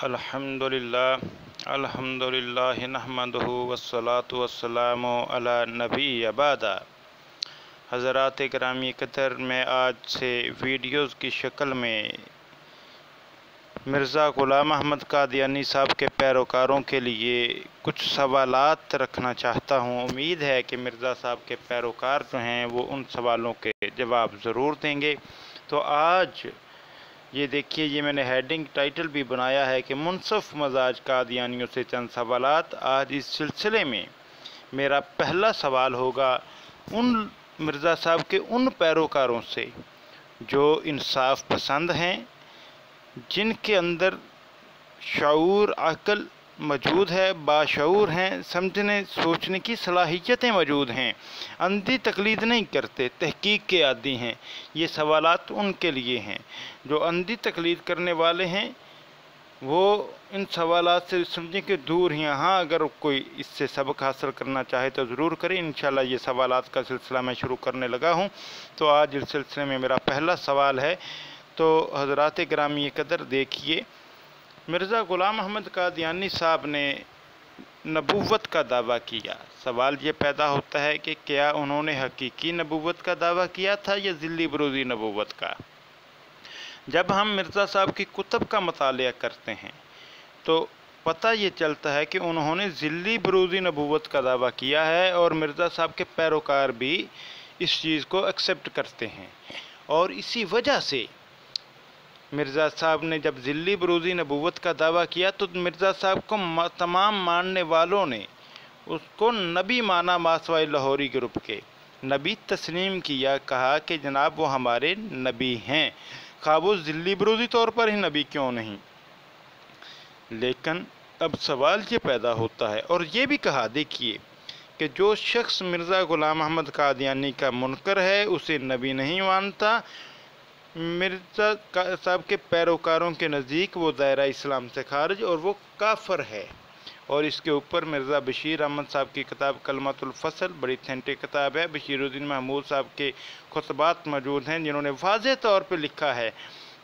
अल्हम्दुलिल्लाह नहमदुहु वस्सलातु वस्सलामु अला नबी अबादा। हज़रात किरामी कदर, मैं आज से वीडियोज़ की शक्ल में मिर्ज़ा ग़ुलाम अहमद कादियानी साहब के पैरोकारों के लिए कुछ सवालात रखना चाहता हूँ। उम्मीद है कि मिर्ज़ा साहब के पैरोकार जो हैं वो उन सवालों के जवाब ज़रूर देंगे। तो आज ये देखिए, ये मैंने हेडिंग टाइटल भी बनाया है कि मुनसफ़ मजाज कादियानियों से चंद सवालात। आज इस सिलसिले में मेरा पहला सवाल होगा उन मिर्ज़ा साहब के उन पैरोकारों से जो इंसाफ पसंद हैं, जिनके अंदर शऊर अक़ल मौजूद है, बाशऊर हैं, समझने सोचने की सलाहियतें मौजूद हैं, अंधी तकलीद नहीं करते, तहकीक के आदी हैं। ये सवालात उनके लिए हैं। जो अंधी तकलीद करने वाले हैं वो इन सवालात से समझें कि दूर ही। हाँ, अगर कोई इससे सबक हासिल करना चाहे तो ज़रूर करें। इंशाल्लाह ये सवालात का सिलसिला मैं शुरू करने लगा हूँ। तो आज इस सिलसिले में मेरा पहला सवाल है। तो हज़रात गिरामी कदर, देखिए, मिर्ज़ा ग़ुलाम अहमद कादियानी साहब ने नबूवत का दावा किया। सवाल ये पैदा होता है कि क्या उन्होंने हकीकी नबूवत का दावा किया था या ज़िल्ली बरूज़ी नबूवत का। जब हम मिर्ज़ा साहब की कुतुब का मतालिया करते हैं तो पता ये चलता है कि उन्होंने ज़िल्ली बरूज़ी नबूवत का दावा किया है और मिर्ज़ा साहब के पैरोकार भी इस चीज़ को एक्सेप्ट करते हैं। और इसी वजह से मिर्ज़ा साहब ने जब ज़िल्ली बरूज़ी नबूवत का दावा किया तो मिर्ज़ा साहब को तमाम मानने वालों ने उसको नबी माना। मासवाई लाहौरी ग्रुप के नबी तस्लीम किया, कहा कि जनाब वो हमारे नबी हैं, खा वो ज़िल्ली बरूज़ी तौर पर ही नबी क्यों नहीं। लेकिन अब सवाल ये पैदा होता है, और ये भी कहा, देखिए, कि जो शख्स मिर्ज़ा ग़ुलाम अहमद कादियानी का मुनकर है उसे नबी नहीं मानता। मिर्ज़ा साहब के पैरोकारों के नज़दीक वो दायरा इस्लाम से खारिज और वो काफ़र है। और इसके ऊपर मिर्ज़ा बशीर अहमद साहब की किताब कलमतुल फ़सल, बड़ी अथेंटिक किताब है। बशीरुद्दीन महमूद साहब के खुतबात मौजूद हैं, जिन्होंने वाज़ेह तौर पर लिखा है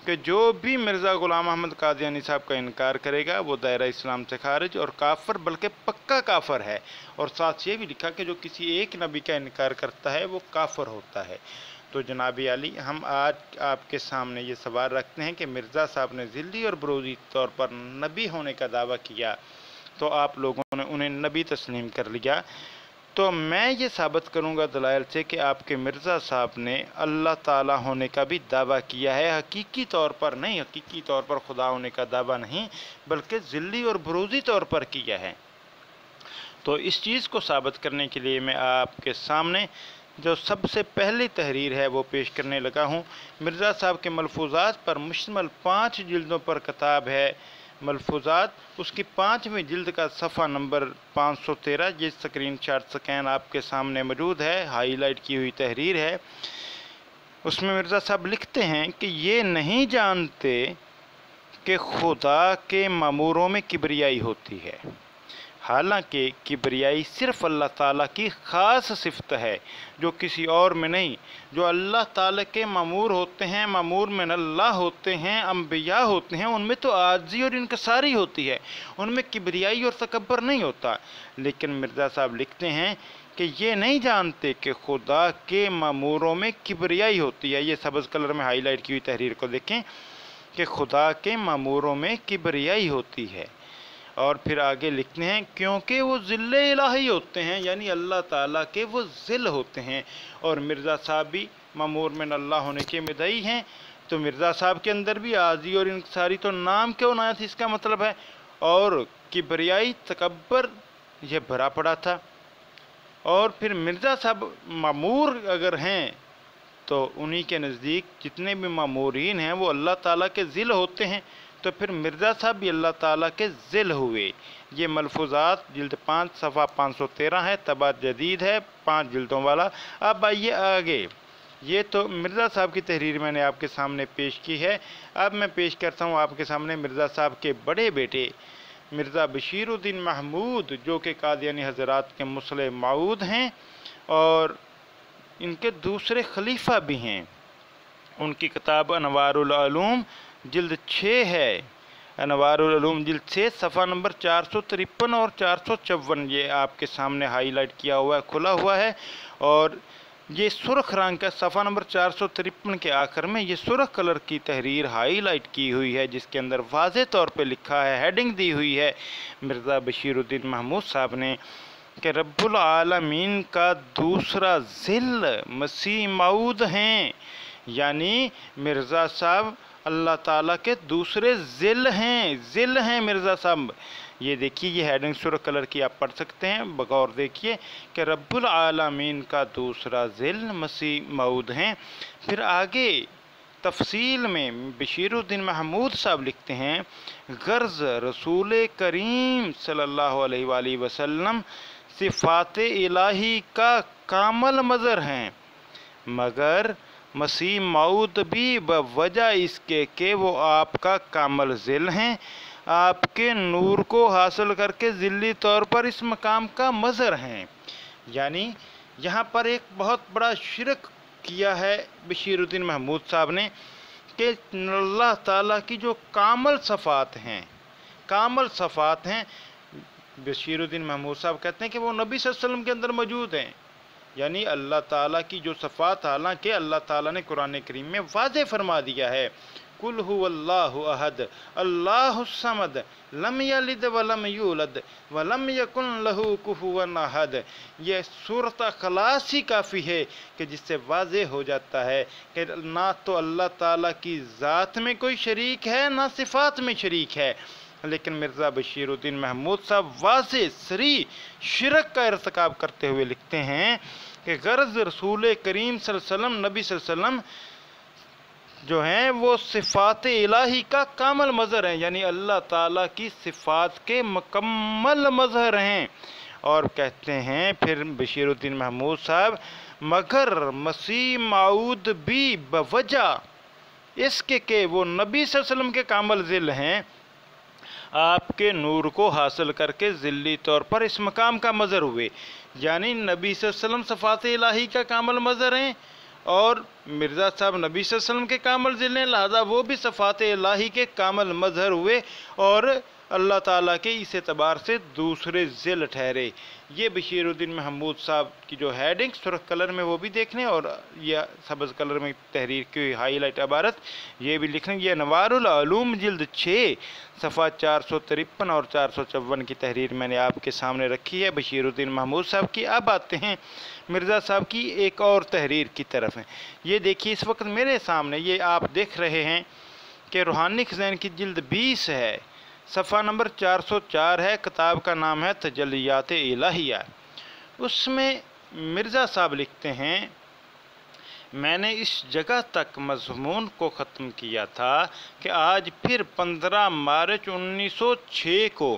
कि जो भी मिर्ज़ा ग़ुलाम अहमद कादियानी साहब का इनकार करेगा वो दायरा इस्लाम से खारिज और काफ़र, बल्कि पक्का काफ़र है। और साथ ये भी लिखा कि जो किसी एक नबी का इनकार करता है वो काफ़र होता है। तो जनाब अली, हम आज आपके सामने ये सवाल रखते हैं कि मिर्ज़ा साहब ने ज़िल्ली और बरूज़ी तौर पर नबी होने का दावा किया तो आप लोगों ने उन्हें नबी तस्लीम कर लिया। तो मैं ये साबित करूँगा दलाइल से कि आपके मिर्ज़ा साहब ने अल्लाह ताला होने का भी दावा किया है, हकीकी तौर पर नहीं, हकीकी तौर पर खुदा होने का दावा नहीं, बल्कि ज़िल्ली और बरूज़ी तौर पर किया है। तो इस चीज़ को साबित करने के लिए मैं आपके सामने जो सबसे पहली तहरीर है वो पेश करने लगा हूँ। मिर्ज़ा साहब के मलफूज़ात पर मुश्तमिल 5 जिल्दों पर किताब है मलफूज़ात। उसकी 5वीं जिल्द का सफ़ा नंबर 513, ये स्क्रीन शॉट स्कैन आपके सामने मौजूद है, हाईलाइट की हुई तहरीर है। उसमें मिर्ज़ा साहब लिखते हैं कि ये नहीं जानते कि खुदा के मामूरों में किबरियाई होती है, हालांकि किबरियाई सिर्फ़ अल्लाह ताला की ख़ास सिफ़त है जो किसी और में नहीं। जो अल्लाह ताला के मामूर होते हैं, मामूर में अल्लाह होते हैं, अम्बिया होते हैं, उनमें तो आजी और इनकसारी होती है, उनमें किबरियाई और तकब्बर नहीं होता। लेकिन मिर्ज़ा साहब लिखते हैं कि ये नहीं जानते कि खुदा के मामूरों में किबरियाई होती है। ये सब्ज़ कलर में हाईलाइट की हुई तहरीर को देखें कि खुदा के मामूरों में किबरियाई होती है। और फिर आगे लिखते हैं क्योंकि वो ज़िल्ले इलाही होते हैं, यानी अल्लाह ताला के वो ज़िल होते हैं। और मिर्ज़ा साहब भी मामूर में अल्लाह होने के मदई हैं। तो मिर्ज़ा साहब के अंदर भी आजी और इनसारी तो नाम क्यों ना थी, इसका मतलब है। और किबरियाई तकब्बर ये भरा पड़ा था। और फिर मिर्ज़ा साहब मामूर अगर हैं तो उन्हीं के नज़दीक जितने भी मामूरीन हैं वो अल्लाह ताला के ज़िल होते हैं। तो फिर मिर्ज़ा साहब भी अल्लाह ताला के ज़िल हुए। ये मलफूज़ात जिल्द 5 सफ़ा 513 है, तबा जदीद है, 5 जिल्दों वाला। अब आइए आगे। ये तो मिर्ज़ा साहब की तहरीर मैंने आपके सामने पेश की है। अब मैं पेश करता हूँ आपके सामने मिर्ज़ा साहब के बड़े बेटे मिर्ज़ा बशीरुद्दीन महमूद, जो कि कादियानी हज़रात के मुस्लिम माऊद हैं और इनके दूसरे खलीफा भी हैं। उनकी किताब अनवारुल उलूम जिल्द 6 है अनवारुल उलूम जिल्द 6 सफ़ा नंबर 453 और 454, ये आपके सामने हाईलाइट किया हुआ है, खुला हुआ है। और ये सुर्ख रंग का सफ़ा नंबर 453 के आखिर में ये सुर्ख कलर की तहरीर हाईलाइट की हुई है, जिसके अंदर वाज़े तौर पे लिखा है, हेडिंग दी हुई है मिर्ज़ा बशीरुद्दीन महमूद साहब ने कि रब्बुल आलमीन का दूसरा ज़िल मसीह मऊद हैं, यानी मिर्ज़ा साहब अल्लाह ताला के दूसरे ज़िल हैं मिर्ज़ा साहब। ये देखिए, ये हेडिंग सुर्ख कलर की आप पढ़ सकते हैं, बगौर देखिए कि रब्बुल आलमीन का दूसरा ज़िल मसीह मऊद हैं। फिर आगे तफसील में बशीरुद्दीन महमूद साहब लिखते हैं, गर्ज़ रसूल करीम सल्लल्लाहु अलैहि वसल्लम सिफ़ात इलाही का कामल मज़र हैं, मगर मसीह मऊद भी बवजह इसके कि वो आपका कामल ज़िल हैं, आपके नूर को हासिल करके ज़िल्ली तौर पर इस मकाम का मज़र हैं। यानी यहाँ पर एक बहुत बड़ा शिरक किया है बशीरुद्दीन महमूद साहब ने कि अल्लाह ताला की जो कामल सफ़ात हैं, बशीरुद्दीन महमूद साहब कहते हैं कि वो नबी सल्लल्लाहु अलैहि वसल्लम के अंदर मौजूद हैं। यानी अल्लाह ताला की जो सफ़ात, हालांकि अल्लाह ताला ने कुरान करीम में वाज़े फरमा दिया है, कुल हुवल्लाहु अहद अल्लाहुस समद लम यलिद वलम यूलद वलम यकुन लहू कुफुवन अहद। ये सूरत इखलास ही काफ़ी है कि जिससे वाज़े हो जाता है कि ना तो अल्लाह ताला की ज़ात में कोई शरीक है, ना सिफ़ात में शरीक है। लेकिन मिर्ज़ा बशीरुद्दीन महमूद साहब वाज़े सरी शिरक का इर्तिकाब करते हुए लिखते हैं कि गर्ज़ रसूल करीम सल्लल्लाहु अलैहि वसल्लम, नबी सल्लल्लाहु अलैहि वसल्लम जो हैं वो सिफ़ात इलाही का कामल मज़हर हैं, यानी अल्लाह ताला की सिफ़ात के मुकम्मल मज़हर हैं। और कहते हैं फिर बशीरुद्दीन महमूद साहब, मगर मसीह मऊद भी बवजह इसके कि वो नबी सल्लल्लाहु अलैहि वसल्लम के कामल ज़िल हैं, आपके नूर को हासिल करके ज़िल्ली तौर पर इस मकाम का मज़हर हुए। यानी नबी सल्लल्लाहु अलैहि वसल्लम सिफ़ात इलाही का कामल मज़हर हैं और मिर्ज़ा साहब नबी सल्लल्लाहु अलैहि वसल्लम के कामल ज़िल हैं, लिहाजा वो भी सिफ़ात इलाही के कामल मज़हर हुए और अल्लाह ताला के इस एतबार से दूसरे ज़िल ठहरे। ये बशीरुद्दीन महमूद साहब की जो हेडिंग सुर्ख कलर में वो भी देख लें, और यह सब्ज़ कलर में तहरीर की हाईलाइट इबारत ये भी लिख लें। ये अनवारुल उलूम जिल्द 6 सफ़ा 453 और 454 की तहरीर मैंने आपके सामने रखी है बशीरुद्दीन महमूद साहब की। अब आते हैं मिर्ज़ा साहब की एक और तहरीर की तरफ है। ये देखिए, इस वक्त मेरे सामने ये आप देख रहे हैं कि रूहानी खज़ाइन की जिल्द 20 है, सफ़ा नंबर 404 है, किताब का नाम है तजल्लियात इलाहिया। उसमें मिर्ज़ा साहब लिखते हैं, मैंने इस जगह तक मज़मून को ख़त्म किया था कि आज फिर 15 मार्च 1906 को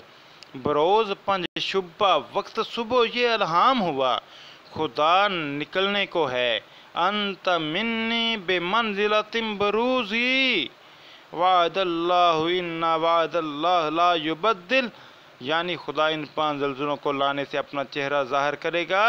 बरोज़ पंजशुब्बा वक्त सुबह ये इल्हाम हुआ, खुदा निकलने को है, अंत मिन्नी बेमंज़िलतिन बरूज़ी वादल्लाहु इन्ना वादल्लाह ला युबद्दिल। यानी खुदा इन 5 ज़लज़लों को लाने से अपना चेहरा ज़ाहिर करेगा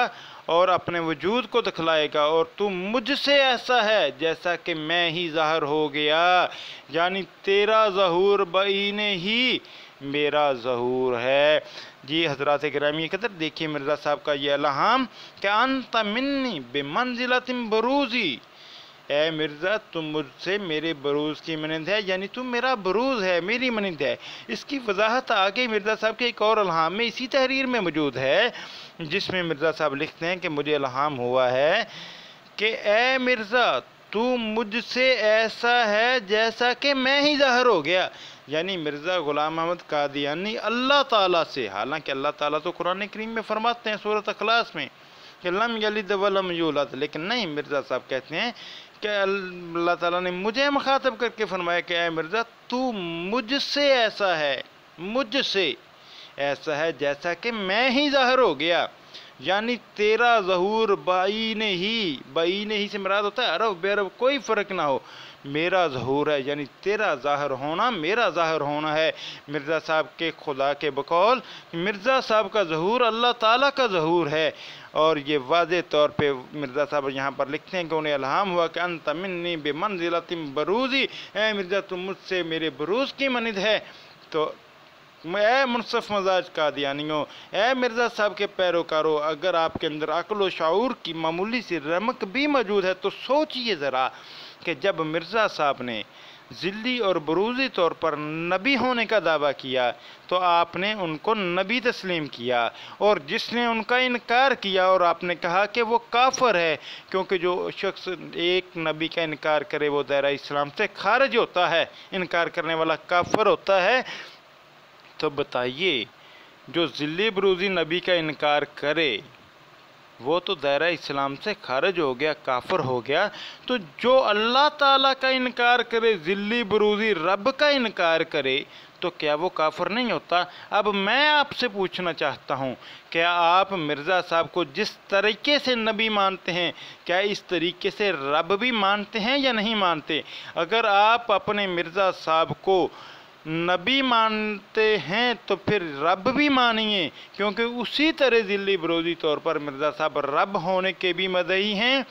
और अपने वजूद को दिखलाएगा, और तू मुझसे ऐसा है जैसा कि मैं ही ज़ाहिर हो गया, यानी तेरा ज़हूर बईने ही मेरा ज़हूर है। जी हज़रात गिरामी कदर, देखिए मिर्ज़ा साहब का ये इल्हाम कि अंत मिन्नी बेमंज़िलतिन बरूज़ी, ए मिर्ज़ा तुम मुझसे मेरे बरूज़ की मनिंद है, यानी तुम मेरा बरूज़ है, मेरी मनिंद है। इसकी वजाहत आगे मिर्ज़ा साहब के एक और इल्हाम में इसी तहरीर में मौजूद है, जिसमें मिर्ज़ा साहब लिखते हैं कि मुझे इल्हाम हुआ है कि ए मिर्ज़ा तू मुझसे ऐसा है जैसा कि मैं ही ज़ाहिर हो गया। यानी मिर्ज़ा ग़ुलाम अहमद कादियानी अल्लाह ताला से, हालांकि अल्लाह ताला तो कुरान करीम में फरमाते हैं सूरत इखलास में कि लम यलिद वलम यूलद, लेकिन नहीं, मिर्ज़ा साहब कहते हैं कि अल्लाह ताला ने मुझे मुखातब करके फरमाया कि ऐ मिर्ज़ा तू मुझसे ऐसा है, मुझसे ऐसा है जैसा कि मैं ही ज़ाहिर हो गया, यानी तेरा ज़हूर बाईने ही से मुराद होता है अरब बेरब कोई फ़र्क ना हो, मेरा ज़हूर है, यानी तेरा ज़ाहिर होना मेरा ज़ाहिर होना है। मिर्ज़ा साहब के खुदा के बकौल मिर्ज़ा साहब का ज़हूर अल्लाह ताला का ज़हूर है। और ये वाज़े तौर पे मिर्ज़ा साहब यहाँ पर लिखते हैं कि उन्हें इल्हाम हुआ कि अंत मिन्नी बेमंज़िलतिन बरूज़ी, ऐ मिर्ज़ा तुम मुझसे मेरे बरूज़ की मनिद है। तो ए मुनसफ मजाज कादियानियों, ए मिर्ज़ा साहब के पैरोकारों, अगर आपके अंदर अक्ल व शऊर की मामूली सी रमक भी मौजूद है तो सोचिए ज़रा कि जब मिर्ज़ा साहब ने ज़िल्ली और बरूज़ी तौर पर नबी होने का दावा किया तो आपने उनको नबी तस्लीम किया, और जिसने उनका इनकार किया और आपने कहा कि वो काफिर है, क्योंकि जो शख्स एक नबी का इनकार करे वो दायरा इस्लाम से खारिज होता है, इनकार करने वाला काफिर होता है। तो बताइए, जो ज़िल्ली बरूज़ी नबी का इनकार करे वो तो दायरा इस्लाम से खारिज हो गया, काफिर हो गया। तो जो अल्लाह ताला का इनकार करे, ज़िल्ली बरूज़ी रब का इनकार करे, तो क्या वो काफिर नहीं होता? अब मैं आपसे पूछना चाहता हूँ, क्या आप मिर्ज़ा साहब को जिस तरीके से नबी मानते हैं, क्या इस तरीके से रब भी मानते हैं या नहीं मानते? अगर आप अपने मिर्ज़ा साहब को नबी मानते हैं तो फिर रब भी मानिए, क्योंकि उसी तरह ज़िल्ली बरूज़ी तौर पर मिर्ज़ा साहब रब होने के भी मदही हैं,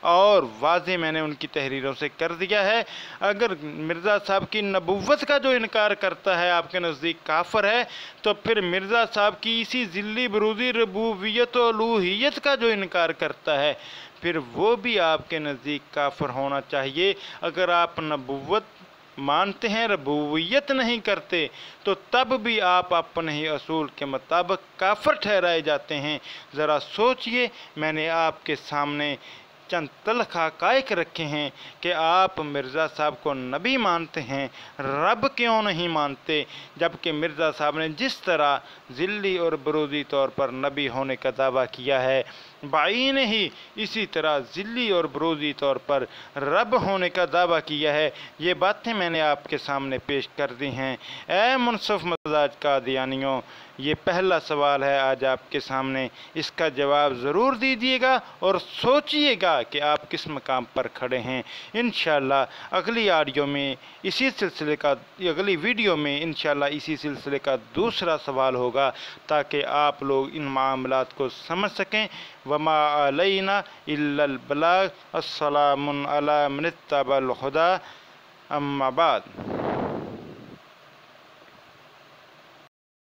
और वाज़े मैंने उनकी तहरीरों से कर दिया है। अगर मिर्ज़ा साहब की नबुव्वत का जो इनकार करता है आपके नज़दीक काफिर है, तो फिर मिर्ज़ा साहब की इसी ज़िल्ली बरूज़ी रबूबियत और उलूहियत का जो इनकार करता है, फिर वो भी आपके नज़दीक काफिर होना चाहिए। अगर आप नबुव्वत मानते हैं, रबूबियत नहीं करते, तो तब भी आप अपने ही असूल के मुताबिक काफिर ठहराए जाते हैं। ज़रा सोचिए, मैंने आपके सामने चंद तल्ख हक़ाइक़ रखे हैं कि आप मिर्ज़ा साहब को नबी मानते हैं, रब क्यों नहीं मानते? जबकि मिर्ज़ा साहब ने जिस तरह ज़िल्ली और बरूज़ी तौर पर नबी होने का दावा किया है, बाईन ही इसी तरह ज़िल्ली और बरूज़ी तौर पर रब होने का दावा किया है। ये बातें मैंने आपके सामने पेश कर दी हैं। ए मुनसफ मजाज कादियानियों, ये पहला सवाल है आज आपके सामने, इसका जवाब ज़रूर दीजिएगा और सोचिएगा कि आप किस मकाम पर खड़े हैं। इंशाअल्लाह अगली ऑडियो में इसी सिलसिले का, अगली वीडियो में इंशाअल्लाह इसी सिलसिले का दूसरा सवाल होगा, ताकि आप लोग इन मामलात को समझ सकें। वमा अलैना इल्लल बलाग। अस्सलामुन अला मन इत्तबअल हुदा। अम्मा बाद।